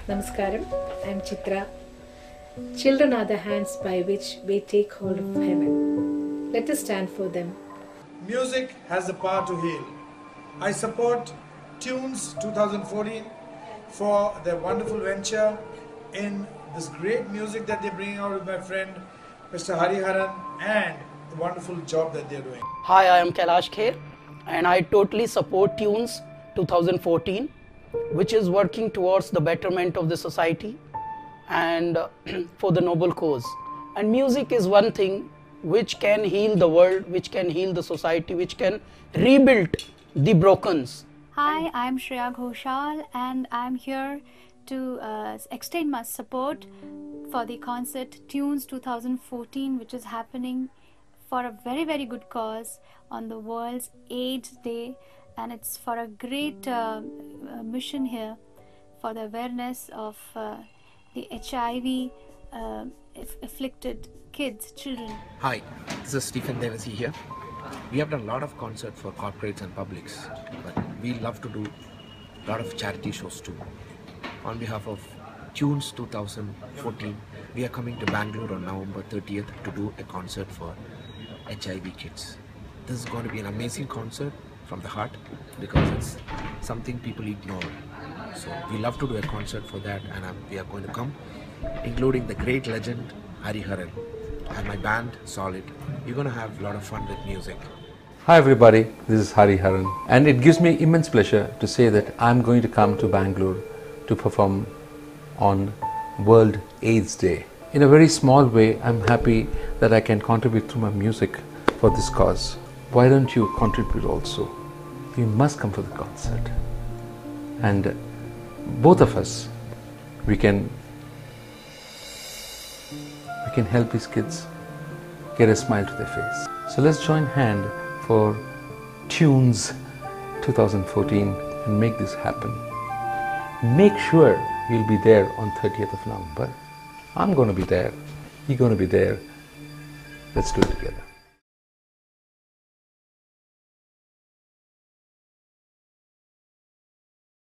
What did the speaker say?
Namaskaram, I am Chitra. Children are the hands by which we take hold of heaven. Let us stand for them. Music has the power to heal. I support Tunes 2014 for their wonderful venture in this great music that they're bringing out with my friend Mr. Hariharan and the wonderful job that they're doing. Hi, I am Kailash Kher and I totally support Tunes 2014, which is working towards the betterment of the society and for the noble cause. And music is one thing which can heal the world, which can heal the society, which can rebuild the brokens. Hi, I'm Shreya Ghoshal and I'm here to extend my support for the concert Tunes 2014, which is happening for a very, very good cause on the World's AIDS Day, and it's for a great mission here for the awareness of the HIV afflicted kids, children. Hi, this is Stephen Devasi here. We have done a lot of concerts for corporates and publics, but we love to do a lot of charity shows too. On behalf of Tunes 2014, we are coming to Bangalore on November 30th to do a concert for HIV kids. This is going to be an amazing concert from the heart because it's something people ignore. So we love to do a concert for that, and we are going to come, including the great legend Hariharan and my band Solid. We're going to have a lot of fun with music. Hi everybody, this is Hariharan, and it gives me immense pleasure to say that I'm going to come to Bangalore to perform on World AIDS Day. In a very small way, I'm happy that I can contribute through my music for this cause. Why don't you contribute also? You must come for the concert. And both of us, we can help these kids get a smile to their face. So let's join hand for Tunes 2014 and make this happen. Make sure you'll be there on 30th of November. I'm going to be there. You're going to be there. Let's do it together.